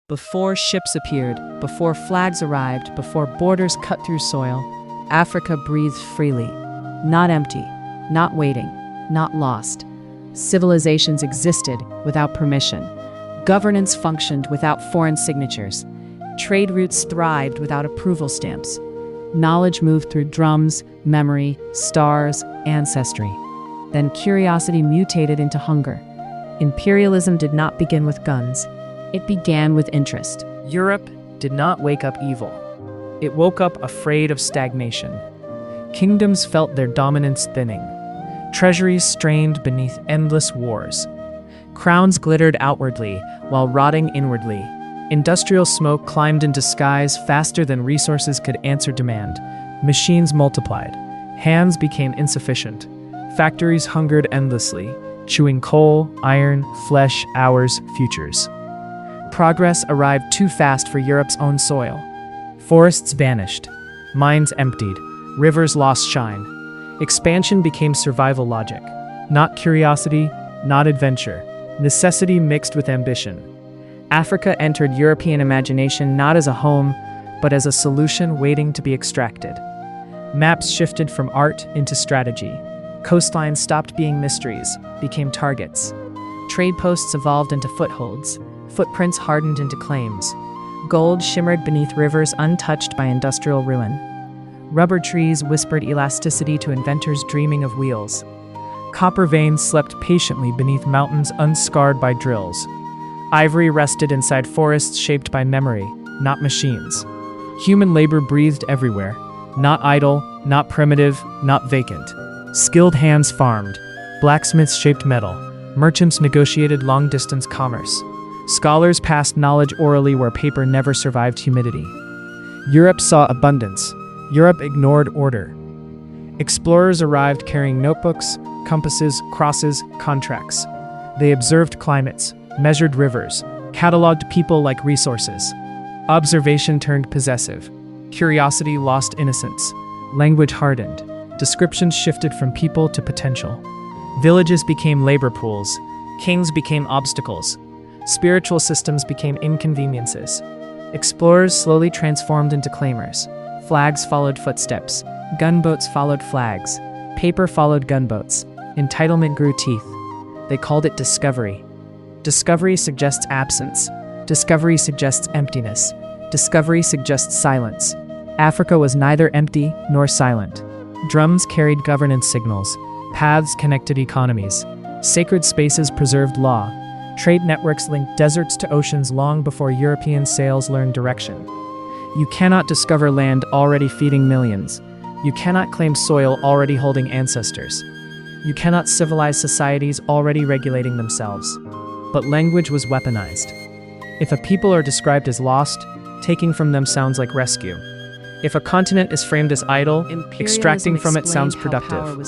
Before ships appeared, before flags arrived, before borders cut through soil, Africa breathed freely. Not empty, not waiting, not lost. Civilizations existed without permission. Governance functioned without foreign signatures. Trade routes thrived without approval stamps. Knowledge moved through drums, memory, stars, ancestry. Then curiosity mutated into hunger. Imperialism did not begin with guns. It began with interest. Europe did not wake up evil. It woke up afraid of stagnation. Kingdoms felt their dominance thinning. Treasuries strained beneath endless wars. Crowns glittered outwardly while rotting inwardly. Industrial smoke climbed into skies faster than resources could answer demand. Machines multiplied. Hands became insufficient. Factories hungered endlessly, chewing coal, iron, flesh, hours, futures. Progress arrived too fast for Europe's own soil. Forests vanished. Mines emptied. Rivers lost shine. Expansion became survival logic. Not curiosity, not adventure. Necessity mixed with ambition. Africa entered European imagination not as a home, but as a solution waiting to be extracted. Maps shifted from art into strategy. Coastlines stopped being mysteries, became targets. Trade posts evolved into footholds. Footprints hardened into claims. Gold shimmered beneath rivers untouched by industrial ruin. Rubber trees whispered elasticity to inventors dreaming of wheels. Copper veins slept patiently beneath mountains unscarred by drills. Ivory rested inside forests shaped by memory, not machines. Human labor breathed everywhere, not idle, not primitive, not vacant. Skilled hands farmed. Blacksmiths shaped metal. Merchants negotiated long-distance commerce. Scholars passed knowledge orally where paper never survived humidity. Europe saw abundance. Europe ignored order. Explorers arrived carrying notebooks, compasses, crosses, contracts. They observed climates, measured rivers, cataloged people like resources. Observation turned possessive. Curiosity lost innocence. Language hardened. Descriptions shifted from people to potential. Villages became labor pools. Kings became obstacles. Spiritual systems became inconveniences. Explorers slowly transformed into claimers. Flags followed footsteps. Gunboats followed flags. Paper followed gunboats. Entitlement grew teeth. They called it discovery. Discovery suggests absence. Discovery suggests emptiness. Discovery suggests silence. Africa was neither empty nor silent. Drums carried governance signals. Paths connected economies. Sacred spaces preserved law. Trade networks linked deserts to oceans long before European sails learned direction. You cannot discover land already feeding millions. You cannot claim soil already holding ancestors. You cannot civilize societies already regulating themselves. But language was weaponized. If a people are described as lost, taking from them sounds like rescue. If a continent is framed as idle, extracting from it sounds productive.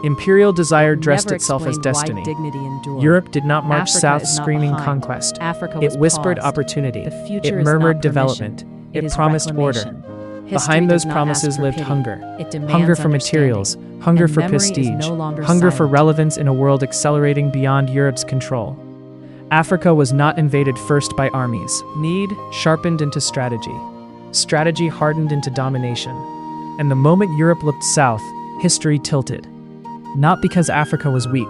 Imperial desire dressed itself as destiny. Europe did not march south screaming conquest. It whispered opportunity. It murmured development. It promised order. Behind those promises lived hunger. Hunger for materials, hunger for prestige, hunger for relevance in a world accelerating beyond Europe's control. Africa was not invaded first by armies. Need sharpened into strategy. Strategy hardened into domination. And the moment Europe looked south, history tilted. Not because Africa was weak,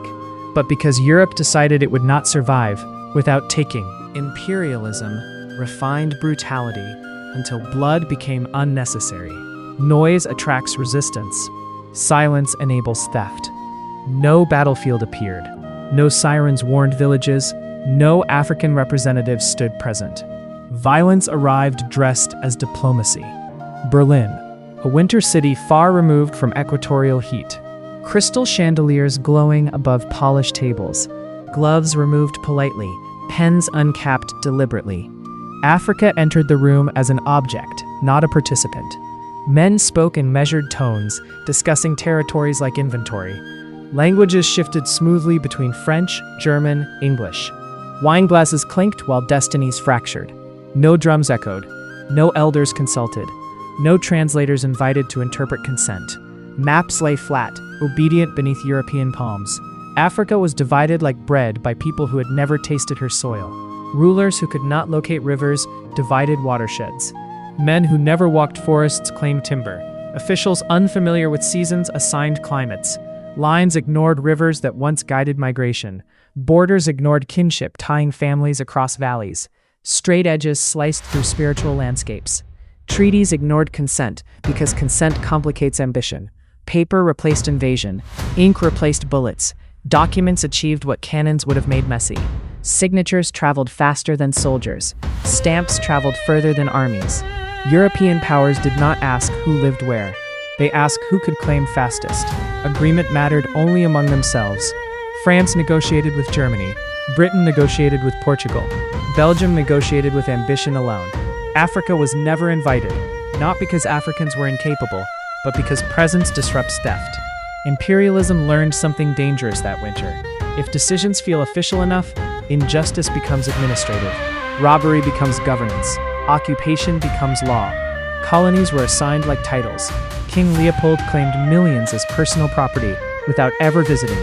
but because Europe decided it would not survive without taking. Imperialism refined brutality until blood became unnecessary. Noise attracts resistance. Silence enables theft. No battlefield appeared. No sirens warned villages. No African representatives stood present. Violence arrived dressed as diplomacy. Berlin, a winter city far removed from equatorial heat. Crystal chandeliers glowing above polished tables. Gloves removed politely, pens uncapped deliberately. Africa entered the room as an object, not a participant. Men spoke in measured tones, discussing territories like inventory. Languages shifted smoothly between French, German, English. Wine glasses clinked while destinies fractured. No drums echoed. No elders consulted. No translators invited to interpret consent. Maps lay flat, obedient beneath European palms. Africa was divided like bread by people who had never tasted her soil. Rulers who could not locate rivers divided watersheds. Men who never walked forests claimed timber. Officials unfamiliar with seasons assigned climates. Lines ignored rivers that once guided migration. Borders ignored kinship, tying families across valleys. Straight edges sliced through spiritual landscapes. Treaties ignored consent because consent complicates ambition. Paper replaced invasion. Ink replaced bullets. Documents achieved what cannons would have made messy. Signatures traveled faster than soldiers. Stamps traveled further than armies. European powers did not ask who lived where. They asked who could claim fastest. Agreement mattered only among themselves. France negotiated with Germany. Britain negotiated with Portugal. Belgium negotiated with ambition alone. Africa was never invited, not because Africans were incapable, but because presence disrupts theft. Imperialism learned something dangerous that winter. If decisions feel official enough, injustice becomes administrative. Robbery becomes governance. Occupation becomes law. Colonies were assigned like titles. King Leopold claimed millions as personal property without ever visiting.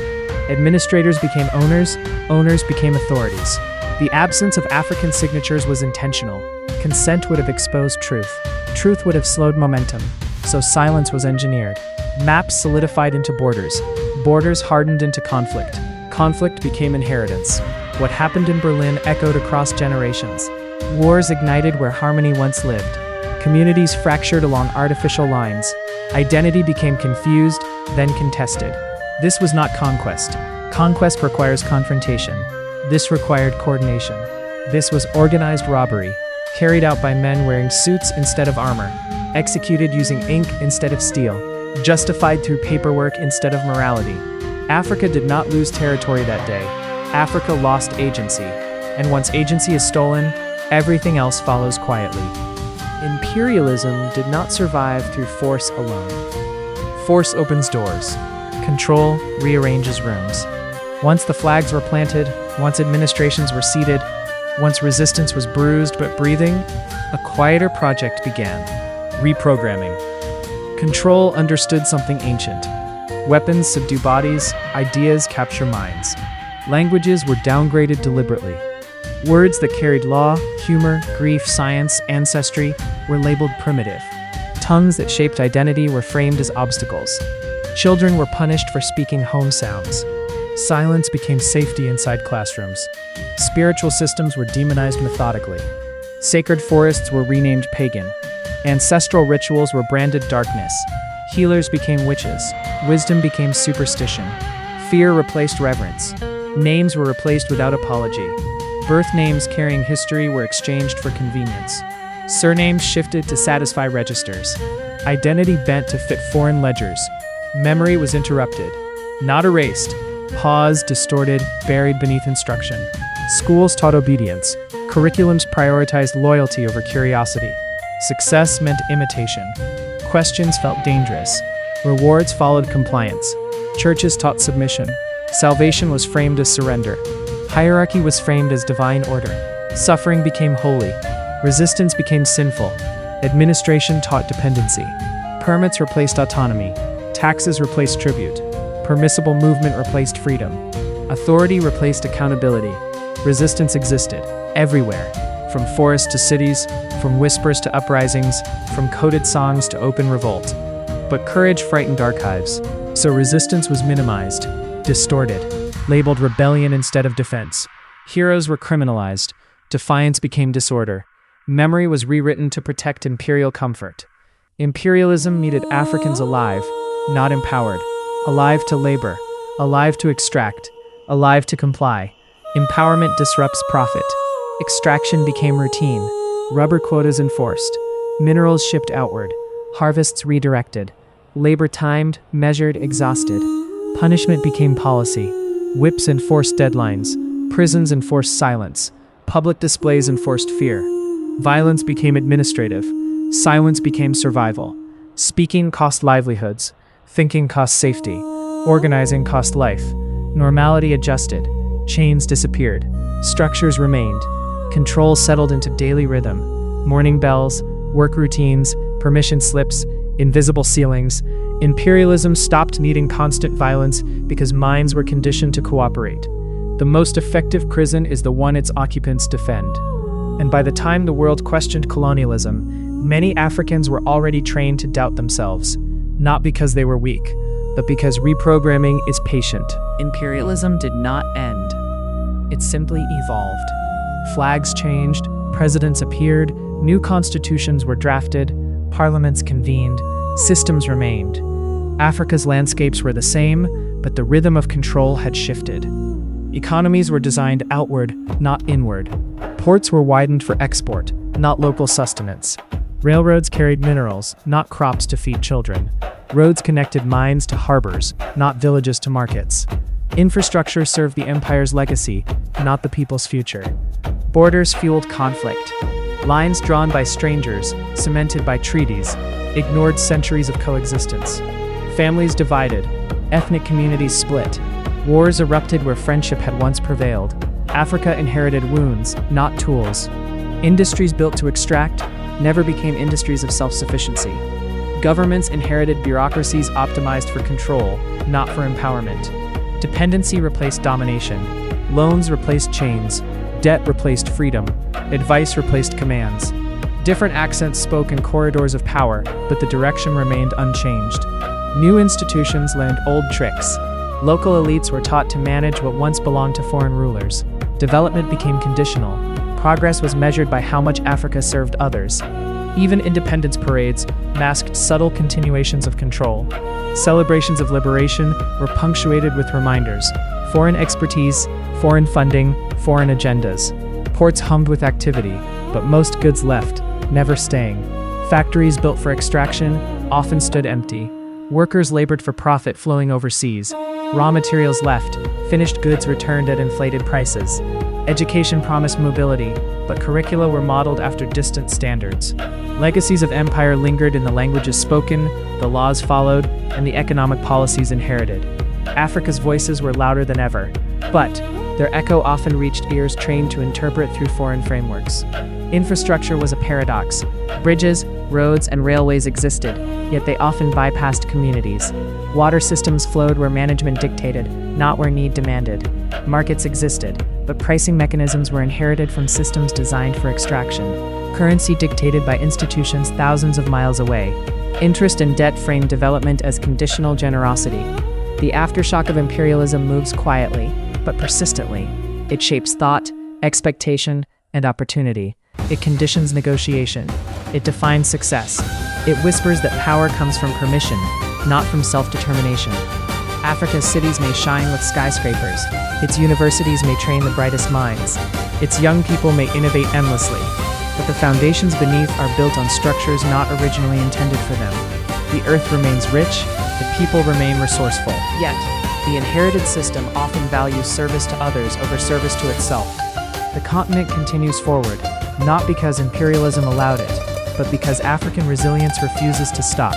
Administrators became owners, owners became authorities. The absence of African signatures was intentional. Consent would have exposed truth. Truth would have slowed momentum. So silence was engineered. Maps solidified into borders. Borders hardened into conflict. Conflict became inheritance. What happened in Berlin echoed across generations. Wars ignited where harmony once lived. Communities fractured along artificial lines. Identity became confused, then contested. This was not conquest. Conquest requires confrontation. This required coordination. This was organized robbery, carried out by men wearing suits instead of armor, executed using ink instead of steel, justified through paperwork instead of morality. Africa did not lose territory that day. Africa lost agency. And once agency is stolen, everything else follows quietly. Imperialism did not survive through force alone. Force opens doors. Control rearranges rooms. Once the flags were planted, once administrations were seated, once resistance was bruised but breathing, a quieter project began. Reprogramming. Control understood something ancient. Weapons subdue bodies, ideas capture minds. Languages were downgraded deliberately. Words that carried law, humor, grief, science, ancestry were labeled primitive. Tongues that shaped identity were framed as obstacles. Children were punished for speaking home sounds. Silence became safety inside classrooms. Spiritual systems were demonized methodically. Sacred forests were renamed pagan. Ancestral rituals were branded darkness. Healers became witches. Wisdom became superstition. Fear replaced reverence. Names were replaced without apology. Birth names carrying history were exchanged for convenience. Surnames shifted to satisfy registers. Identity bent to fit foreign ledgers. Memory was interrupted, not erased. Paused, distorted, buried beneath instruction. Schools taught obedience. Curriculums prioritized loyalty over curiosity. Success meant imitation. Questions felt dangerous. Rewards followed compliance. Churches taught submission. Salvation was framed as surrender. Hierarchy was framed as divine order. Suffering became holy. Resistance became sinful. Administration taught dependency. Permits replaced autonomy. Taxes replaced tribute. Permissible movement replaced freedom. Authority replaced accountability. Resistance existed, everywhere, from forests to cities, from whispers to uprisings, from coded songs to open revolt. But courage frightened archives, so resistance was minimized, distorted, labeled rebellion instead of defense. Heroes were criminalized. Defiance became disorder. Memory was rewritten to protect imperial comfort. Imperialism needed Africans alive, not empowered. Alive to labor, alive to extract, alive to comply. Empowerment disrupts profit. Extraction became routine. Rubber quotas enforced. Minerals shipped outward. Harvests redirected. Labor timed, measured, exhausted. Punishment became policy. Whips enforced deadlines. Prisons enforced silence. Public displays enforced fear. Violence became administrative. Silence became survival. Speaking cost livelihoods. Thinking cost safety. Organizing cost life. Normality adjusted. Chains disappeared. Structures remained. Control settled into daily rhythm. Morning bells, work routines, permission slips, invisible ceilings. Imperialism stopped needing constant violence because minds were conditioned to cooperate. The most effective prison is the one its occupants defend. And by the time the world questioned colonialism, many Africans were already trained to doubt themselves, not because they were weak, but because reprogramming is patient. Imperialism did not end. It simply evolved. Flags changed, presidents appeared, new constitutions were drafted, parliaments convened, systems remained. Africa's landscapes were the same, but the rhythm of control had shifted. Economies were designed outward, not inward. Ports were widened for export, not local sustenance. Railroads carried minerals, not crops to feed children. Roads connected mines to harbors, not villages to markets. Infrastructure served the empire's legacy, not the people's future. Borders fueled conflict. Lines drawn by strangers, cemented by treaties, ignored centuries of coexistence. Families divided, ethnic communities split. Wars erupted where friendship had once prevailed. Africa inherited wounds, not tools. Industries built to extract never became industries of self-sufficiency. Governments inherited bureaucracies optimized for control, not for empowerment. Dependency replaced domination. Loans replaced chains. Debt replaced freedom. Advice replaced commands. Different accents spoke in corridors of power, but the direction remained unchanged. New institutions learned old tricks. Local elites were taught to manage what once belonged to foreign rulers. Development became conditional. Progress was measured by how much Africa served others. Even independence parades masked subtle continuations of control. Celebrations of liberation were punctuated with reminders: foreign expertise, foreign funding, foreign agendas. Ports hummed with activity, but most goods left, never staying. Factories built for extraction often stood empty. Workers labored for profit flowing overseas. Raw materials left, finished goods returned at inflated prices. Education promised mobility, but curricula were modeled after distant standards. Legacies of empire lingered in the languages spoken, the laws followed, and the economic policies inherited. Africa's voices were louder than ever, but their echo often reached ears trained to interpret through foreign frameworks. Infrastructure was a paradox. Bridges, roads, and railways existed, yet they often bypassed communities. Water systems flowed where management dictated, not where need demanded. Markets existed, but pricing mechanisms were inherited from systems designed for extraction. Currency dictated by institutions thousands of miles away. Interest and debt framed development as conditional generosity. The aftershock of imperialism moves quietly, but persistently. It shapes thought, expectation, and opportunity. It conditions negotiation. It defines success. It whispers that power comes from permission, not from self-determination. Africa's cities may shine with skyscrapers. Its universities may train the brightest minds. Its young people may innovate endlessly. But the foundations beneath are built on structures not originally intended for them. The earth remains rich, the people remain resourceful. Yet, the inherited system often values service to others over service to itself. The continent continues forward, not because imperialism allowed it, but because African resilience refuses to stop.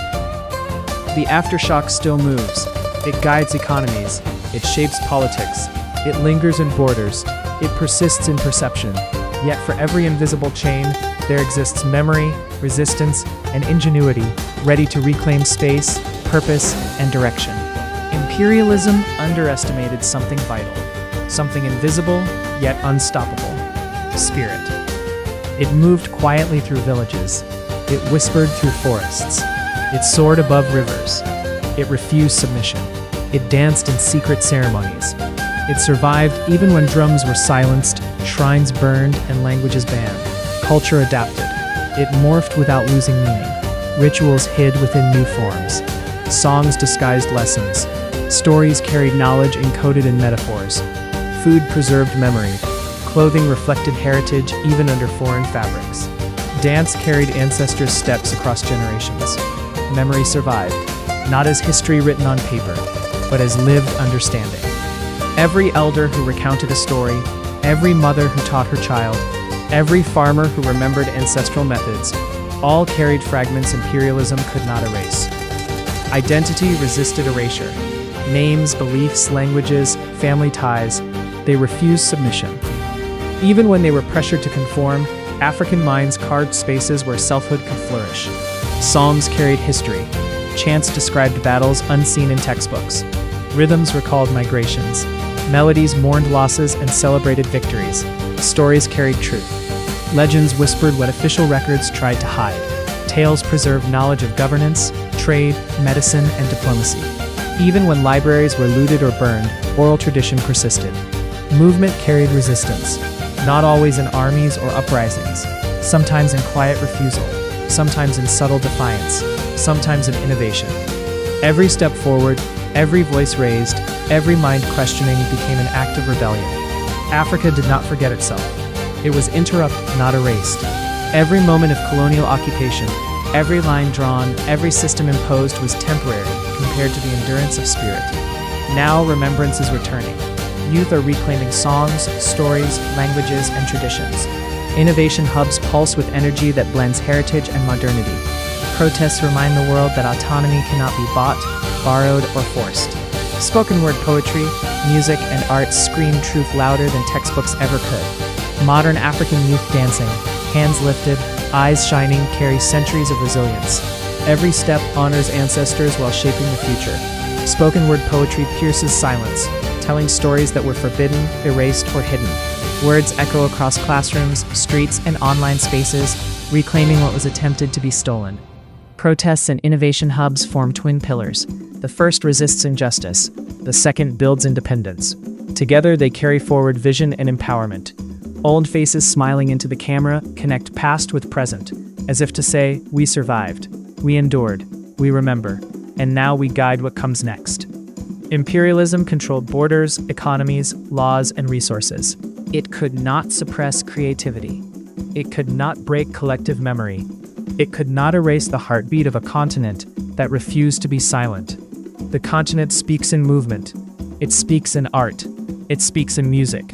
The aftershock still moves. It guides economies. It shapes politics. It lingers in borders. It persists in perception. Yet for every invisible chain, there exists memory, resistance, and ingenuity, ready to reclaim space, purpose, and direction. Imperialism underestimated something vital, something invisible, yet unstoppable: spirit. It moved quietly through villages. It whispered through forests. It soared above rivers. It refused submission. It danced in secret ceremonies. It survived even when drums were silenced, shrines burned, and languages banned. Culture adapted. It morphed without losing meaning. Rituals hid within new forms. Songs disguised lessons. Stories carried knowledge encoded in metaphors. Food preserved memory. Clothing reflected heritage even under foreign fabrics. Dance carried ancestors' steps across generations. Memory survived, not as history written on paper, but as lived understanding. Every elder who recounted a story, every mother who taught her child, every farmer who remembered ancestral methods, all carried fragments imperialism could not erase. Identity resisted erasure. Names, beliefs, languages, family ties, they refused submission. Even when they were pressured to conform, African minds carved spaces where selfhood could flourish. Psalms carried history. Chants described battles unseen in textbooks. Rhythms recalled migrations. Melodies mourned losses and celebrated victories. Stories carried truth. Legends whispered what official records tried to hide. Tales preserved knowledge of governance, trade, medicine, and diplomacy. Even when libraries were looted or burned, oral tradition persisted. Movement carried resistance, not always in armies or uprisings, sometimes in quiet refusal, sometimes in subtle defiance, sometimes in innovation. Every step forward, every voice raised, every mind questioning became an act of rebellion. Africa did not forget itself. It was interrupted, not erased. Every moment of colonial occupation, every line drawn, every system imposed was temporary compared to the endurance of spirit. Now remembrance is returning. Youth are reclaiming songs, stories, languages, and traditions. Innovation hubs pulse with energy that blends heritage and modernity. Protests remind the world that autonomy cannot be bought, borrowed, or forced. Spoken word poetry, music, and art scream truth louder than textbooks ever could. Modern African youth dancing, hands lifted, eyes shining, carry centuries of resilience. Every step honors ancestors while shaping the future. Spoken word poetry pierces silence, telling stories that were forbidden, erased, or hidden. Words echo across classrooms, streets, and online spaces, reclaiming what was attempted to be stolen. Protests and innovation hubs form twin pillars. The first resists injustice, the second builds independence. Together, they carry forward vision and empowerment. Old faces smiling into the camera connect past with present, as if to say, we survived, we endured, we remember, and now we guide what comes next. Imperialism controlled borders, economies, laws, and resources. It could not suppress creativity. It could not break collective memory. It could not erase the heartbeat of a continent that refused to be silent. The continent speaks in movement. It speaks in art. It speaks in music.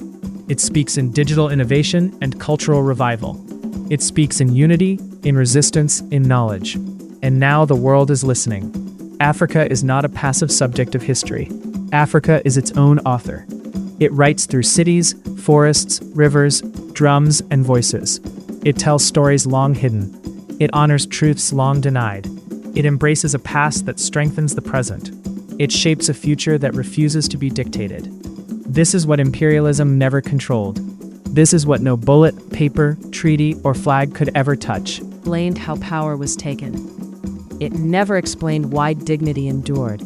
It speaks in digital innovation and cultural revival. It speaks in unity, in resistance, in knowledge. And now the world is listening. Africa is not a passive subject of history. Africa is its own author. It writes through cities, forests, rivers, drums, and voices. It tells stories long hidden. It honors truths long denied. It embraces a past that strengthens the present. It shapes a future that refuses to be dictated. This is what imperialism never controlled. This is what no bullet, paper, treaty, or flag could ever touch. Explained how power was taken. It never explained why dignity endured.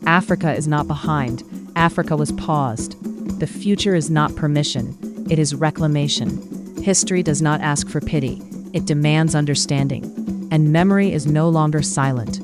Africa is not behind. Africa was paused. The future is not permission. It is reclamation. History does not ask for pity. It demands understanding. And memory is no longer silent.